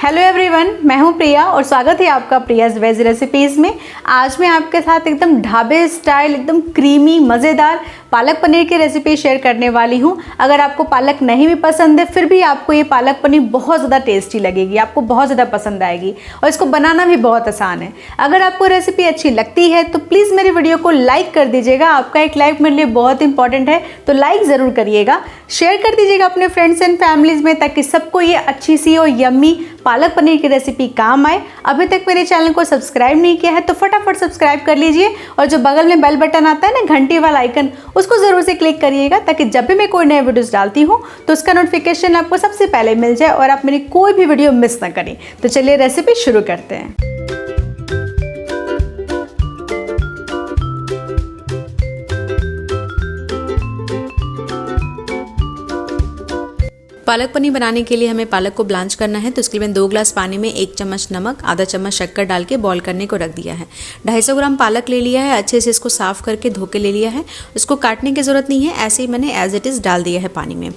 Hello everyone, मैं हूं प्रिया और स्वागत है आपका प्रियाज वेज रेसिपीज़ में। आज मैं आपके साथ एकदम ढाबे स्टाइल एकदम क्रीमी मज़ेदार पालक पनीर की रेसिपी शेयर करने वाली हूं। अगर आपको पालक नहीं भी पसंद है फिर भी आपको ये पालक पनीर बहुत ज़्यादा टेस्टी लगेगी, आपको बहुत ज़्यादा पसंद आएगी और इसको बनाना भी बहुत आसान है। अगर आपको रेसिपी अच्छी लगती है तो प्लीज़ मेरी वीडियो को लाइक कर दीजिएगा। आपका एक लाइक मेरे लिए बहुत इंपॉर्टेंट है, तो लाइक ज़रूर करिएगा। शेयर कर दीजिएगा अपने फ्रेंड्स एंड फैमिलीज़ में ताकि सबको ये अच्छी सी और यम्मी पालक पनीर की रेसिपी काम आए। अभी तक मेरे चैनल को सब्सक्राइब नहीं किया है तो फटाफट सब्सक्राइब कर लीजिए और जो बगल में बेल बटन आता है ना, घंटी वाला आइकन, उसको ज़रूर से क्लिक करिएगा ताकि जब भी मैं कोई नए वीडियोस डालती हूँ तो उसका नोटिफिकेशन आपको सबसे पहले मिल जाए और आप मेरी कोई भी वीडियो मिस ना करें। तो चलिए रेसिपी शुरू करते हैं। पालक पनीर बनाने के लिए हमें पालक को ब्लांच करना है, तो इसके लिए मैंने 2 ग्लास पानी में 1 चम्मच नमक, आधा चम्मच शक्कर डाल के बॉईल करने को रख दिया है। 250 ग्राम पालक ले लिया है, अच्छे से इसको साफ़ करके धो के ले लिया है। इसको काटने की ज़रूरत नहीं है, ऐसे ही मैंने एज इट इज़ डाल दिया है पानी में।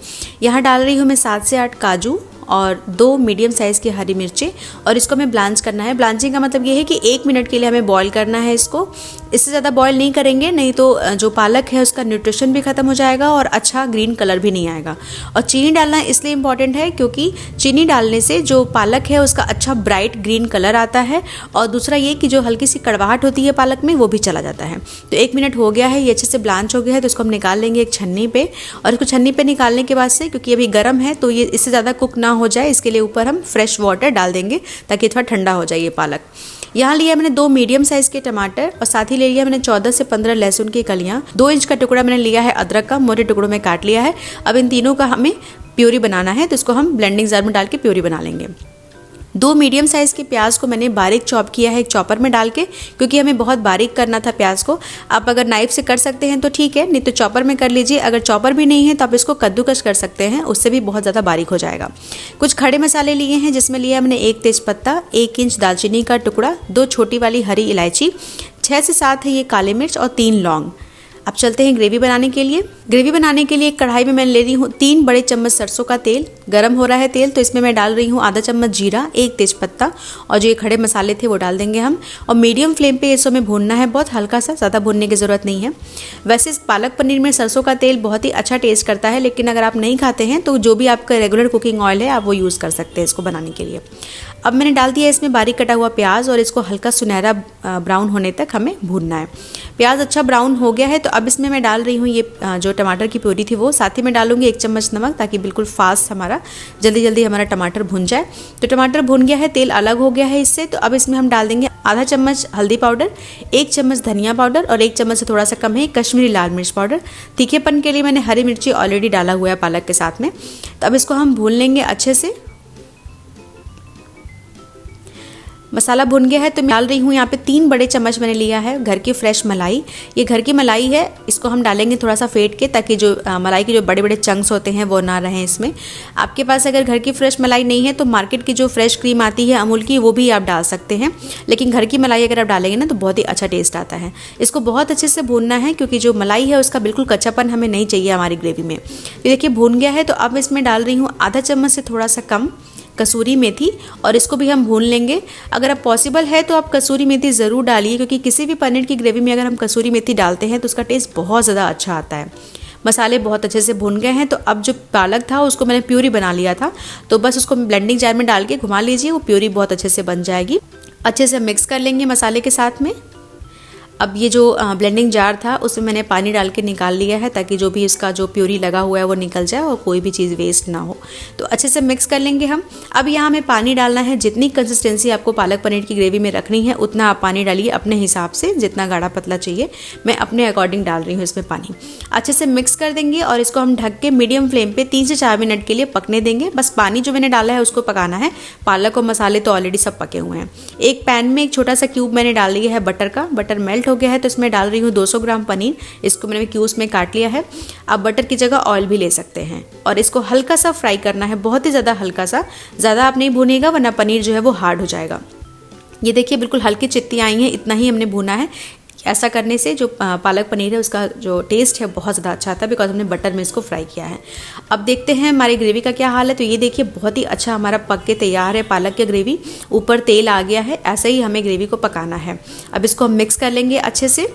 यहाँ डाल रही हूँ मैं 7 से 8 काजू और 2 मीडियम साइज़ की हरी मिर्चें और इसको हमें ब्लांच करना है। ब्लांचिंग का मतलब ये है कि 1 मिनट के लिए हमें बॉईल करना है इसको। इससे ज़्यादा बॉईल नहीं करेंगे, नहीं तो जो पालक है उसका न्यूट्रिशन भी ख़त्म हो जाएगा और अच्छा ग्रीन कलर भी नहीं आएगा। और चीनी डालना इसलिए इम्पॉर्टेंट है क्योंकि चीनी डालने से जो पालक है उसका अच्छा ब्राइट ग्रीन कलर आता है और दूसरा ये कि जो हल्की सी कड़वाहट होती है पालक में वो भी चला जाता है। तो 1 मिनट हो गया है, ये अच्छे से ब्लांच हो गया है, तो इसको हम निकाल लेंगे एक छन्नी पे। और इसको छन्नी पे निकालने के बाद से, क्योंकि अभी गर्म है तो ये इससे ज़्यादा कुक ना हो जाए, इसके लिए ऊपर हम फ्रेश वाटर डाल देंगे ताकि थोड़ा ठंडा हो जाए ये पालक। यहाँ लिया मैंने 2 मीडियम साइज़ के टमाटर और साथ ही ले लिया मैंने 14 से 15 लहसुन की कलियाँ। 2 इंच का टुकड़ा मैंने लिया है अदरक का, मोटे टुकड़ों में काट लिया है। अब इन तीनों का हमें प्यूरी बनाना है, तो इसको हम ब्लेंडिंग जार में डाल के प्यूरी बना लेंगे। 2 मीडियम साइज़ के प्याज को मैंने बारीक चॉप किया है एक चॉपर में डाल के, क्योंकि हमें बहुत बारीक करना था प्याज को। आप अगर नाइफ से कर सकते हैं तो ठीक है, नहीं तो चॉपर में कर लीजिए। अगर चॉपर भी नहीं है तो आप इसको कद्दूकस कर सकते हैं, उससे भी बहुत ज़्यादा बारीक हो जाएगा। कुछ खड़े मसाले लिए हैं, जिसमें लिया मैंने 1 तेज़पत्ता, 1 इंच दालचीनी का टुकड़ा, 2 छोटी वाली हरी इलायची, 6 से 7 है ये काले मिर्च और 3 लौंग। अब चलते हैं ग्रेवी बनाने के लिए। ग्रेवी बनाने के लिए एक कढ़ाई में मैं ले रही हूँ 3 बड़े चम्मच सरसों का तेल। गरम हो रहा है तेल, तो इसमें मैं डाल रही हूँ आधा चम्मच जीरा, 1 तेज़पत्ता और जो ये खड़े मसाले थे वो डाल देंगे हम। और मीडियम फ्लेम पे इसको हमें भूनना है, बहुत हल्का सा, ज़्यादा भूनने की ज़रूरत नहीं है। वैसे पालक पनीर में सरसों का तेल बहुत ही अच्छा टेस्ट करता है, लेकिन अगर आप नहीं खाते हैं तो जो भी आपका रेगुलर कुकिंग ऑयल है आप वो यूज़ कर सकते हैं इसको बनाने के लिए। अब मैंने डाल दिया इसमें बारीक कटा हुआ प्याज और इसको हल्का सुनहरा ब्राउन होने तक हमें भूनना है। प्याज अच्छा ब्राउन हो गया है, तो अब इसमें मैं डाल रही हूँ ये जो टमाटर की प्यूरी थी वो, साथ ही में डालूंगी 1 चम्मच नमक, ताकि बिल्कुल फास्ट हमारा जल्दी हमारा टमाटर भुन जाए। तो टमाटर भुन गया है, तेल अलग हो गया है इससे, तो अब इसमें हम डाल देंगे आधा चम्मच हल्दी पाउडर, 1 चम्मच धनिया पाउडर और 1 चम्मच से थोड़ा सा कम है कश्मीरी लाल मिर्च पाउडर। तीखेपन के लिए मैंने हरी मिर्ची ऑलरेडी डाला हुआ है पालक के साथ में। तो अब इसको हम भून लेंगे अच्छे से। मसाला भुन गया है तो मैं डाल रही हूँ यहाँ पे 3 बड़े चम्मच मैंने लिया है घर की फ्रेश मलाई। ये घर की मलाई है, इसको हम डालेंगे थोड़ा सा फेंट के, ताकि जो मलाई के जो बड़े बड़े चंक्स होते हैं वो ना रहें इसमें। आपके पास अगर घर की फ्रेश मलाई नहीं है तो मार्केट की जो फ्रेश क्रीम आती है अमूल की, वो भी आप डाल सकते हैं, लेकिन घर की मलाई अगर आप डालेंगे ना तो बहुत ही अच्छा टेस्ट आता है। इसको बहुत अच्छे से भूनना है, क्योंकि जो मलाई है उसका बिल्कुल कच्चापन हमें नहीं चाहिए हमारी ग्रेवी में। ये देखिए भून गया है, तो अब इसमें डाल रही हूँ आधा चम्मच से थोड़ा सा कम कसूरी मेथी और इसको भी हम भून लेंगे। अगर आप पॉसिबल है तो आप कसूरी मेथी ज़रूर डालिए, क्योंकि किसी भी पनीर की ग्रेवी में अगर हम कसूरी मेथी डालते हैं तो उसका टेस्ट बहुत ज़्यादा अच्छा आता है। मसाले बहुत अच्छे से भून गए हैं, तो अब जो पालक था उसको मैंने प्यूरी बना लिया था, तो बस उसको ब्लेंडिंग जार में डाल के घुमा लीजिए, वो प्यूरी बहुत अच्छे से बन जाएगी। अच्छे से मिक्स कर लेंगे मसाले के साथ में। अब ये जो ब्लेंडिंग जार था उसमें मैंने पानी डाल के निकाल लिया है, ताकि जो भी इसका जो प्यूरी लगा हुआ है वो निकल जाए और कोई भी चीज़ वेस्ट ना हो। तो अच्छे से मिक्स कर लेंगे हम। अब यहाँ हमें पानी डालना है, जितनी कंसिस्टेंसी आपको पालक पनीर की ग्रेवी में रखनी है उतना आप पानी डालिए अपने हिसाब से, जितना गाढ़ा पतला चाहिए मैं अपने अकॉर्डिंग डाल रही हूँ इसमें पानी। अच्छे से मिक्स कर देंगे और इसको हम ढक के मीडियम फ्लेम पर 3 से 4 मिनट के लिए पकने देंगे। बस पानी जो मैंने डाला है उसको पकाना है, पालक और मसाले तो ऑलरेडी सब पके हुए हैं। एक पैन में एक छोटा सा क्यूब मैंने डाल दिया है बटर का। बटर मेल्ट हो गया है तो इसमें डाल रही हूँ 200 ग्राम पनीर, इसको मैंने क्यूब्स में काट लिया है। आप बटर की जगह ऑयल भी ले सकते हैं और इसको हल्का सा फ्राई करना है, बहुत ही ज़्यादा हल्का सा, ज़्यादा आप नहीं भूनिएगा वरना पनीर जो है वो हार्ड हो जाएगा। ये देखिए बिल्कुल हल्की चित्ती आई हैं, इतना ही हमने भूना है। ऐसा करने से जो पालक पनीर है उसका जो टेस्ट है बहुत ज़्यादा अच्छा आता है, बिकॉज हमने बटर में इसको फ्राई किया है। अब देखते हैं हमारी ग्रेवी का क्या हाल है। तो ये देखिए बहुत ही अच्छा हमारा पक के तैयार है पालक की ग्रेवी, ऊपर तेल आ गया है। ऐसे ही हमें ग्रेवी को पकाना है। अब इसको हम मिक्स कर लेंगे अच्छे से।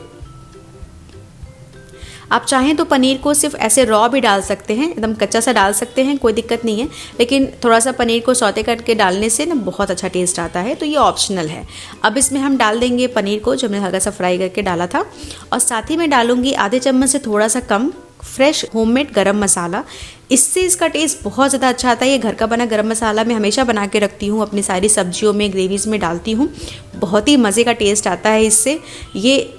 आप चाहें तो पनीर को सिर्फ ऐसे रॉ भी डाल सकते हैं, एकदम कच्चा सा डाल सकते हैं, कोई दिक्कत नहीं है। लेकिन थोड़ा सा पनीर को सौते करके डालने से ना बहुत अच्छा टेस्ट आता है, तो ये ऑप्शनल है। अब इसमें हम डाल देंगे पनीर को जो हमने हल्का सा फ्राई करके डाला था, और साथ ही में डालूंगी आधे चम्मच से थोड़ा सा कम फ्रेश होममेड गरम मसाला। इससे इसका टेस्ट बहुत ज़्यादा अच्छा आता है। ये घर का बना गरम मसाला मैं हमेशा बना के रखती हूँ, अपनी सारी सब्जियों में, ग्रेवीज़ में डालती हूँ। बहुत ही मज़े का टेस्ट आता है इससे।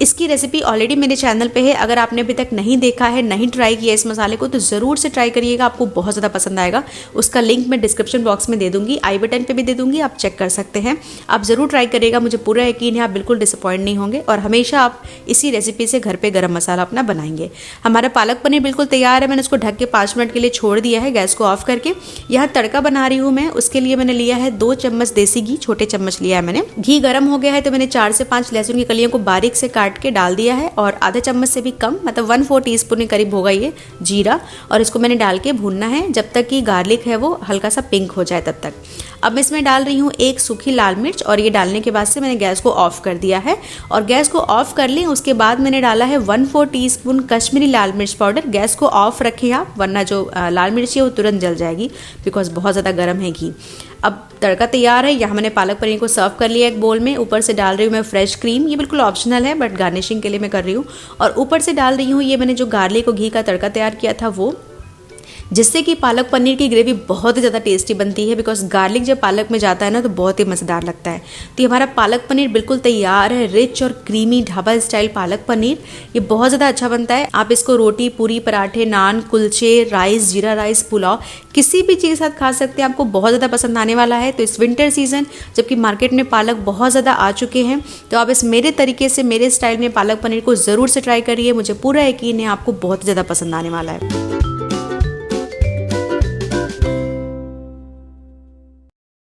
इसकी रेसिपी ऑलरेडी मेरे चैनल पे है। अगर आपने अभी तक नहीं देखा है, नहीं ट्राई किया इस मसाले को, तो ज़रूर से ट्राई करिएगा, आपको बहुत ज़्यादा पसंद आएगा। उसका लिंक मैं डिस्क्रिप्शन बॉक्स में दे दूँगी, आई बटन पर भी दे दूँगी, आप चेक कर सकते हैं। आप ज़रूर ट्राई करिएगा, मुझे पूरा यकीन है आप बिल्कुल डिसअपॉइंट नहीं होंगे, और हमेशा आप इसी रेसिपी से घर पर गर्म मसाला अपना बनाएंगे। हमारा पालक पनीर बिल्कुल तैयार है। मैंने उसको ढक के 5 मिनट के लिए छोड़ दिया है, गैस को ऑफ करके। यहाँ तड़का बना रही हूँ मैं। उसके लिए मैंने लिया है 2 चम्मच देसी घी, छोटे चम्मच लिया है मैंने। घी गर्म हो गया है तो मैंने 4 से 5 लहसुन की कलियों को बारीक से काट के डाल दिया है, और आधा चम्मच से भी कम, मतलब 1/4 टीस्पून के करीब होगा ये जीरा, और इसको मैंने डाल के भूनना है जब तक कि गार्लिक है वो हल्का सा पिंक हो जाए तब तक। अब मैं इसमें डाल रही हूँ 1 सूखी लाल मिर्च, और ये डालने के बाद से मैंने गैस को ऑफ कर दिया है। और गैस को ऑफ कर लें, उसके बाद मैंने डाला है 1/4 टीस्पून कश्मीरी लाल मिर्च पाउडर। गैस को ऑफ रखें आप, वरना जो लाल मिर्च है वो तुरंत जल जाएगी, बिकॉज बहुत ज़्यादा गर्म है घी। अब तड़का तैयार है। यहाँ मैंने पालक पनीर को सर्व कर लिया एक बोल में। ऊपर से डाल रही हूँ मैं फ्रेश क्रीम, ये बिल्कुल ऑप्शनल है, बट गार्निशिंग के लिए मैं कर रही हूँ। और ऊपर से डाल रही हूँ ये मैंने जो गार्लिक और घी का तड़का तैयार किया था वो, जिससे कि पालक पनीर की ग्रेवी बहुत ही ज़्यादा टेस्टी बनती है, बिकॉज गार्लिक जब पालक में जाता है ना तो बहुत ही मज़ेदार लगता है। तो ये हमारा पालक पनीर बिल्कुल तैयार है, रिच और क्रीमी ढाबा स्टाइल पालक पनीर। ये बहुत ज़्यादा अच्छा बनता है। आप इसको रोटी, पूरी, पराठे, नान, कुलचे, राइस, जीरा राइस, पुलाव, किसी भी चीज़ के साथ खा सकते हैं, आपको बहुत ज़्यादा पसंद आने वाला है। तो इस विंटर सीजन जबकि मार्केट में पालक बहुत ज़्यादा आ चुके हैं, तो आप इस मेरे तरीके से, मेरे स्टाइल में पालक पनीर को ज़रूर से ट्राई करिए। मुझे पूरा यकीन है आपको बहुत ज़्यादा पसंद आने वाला है।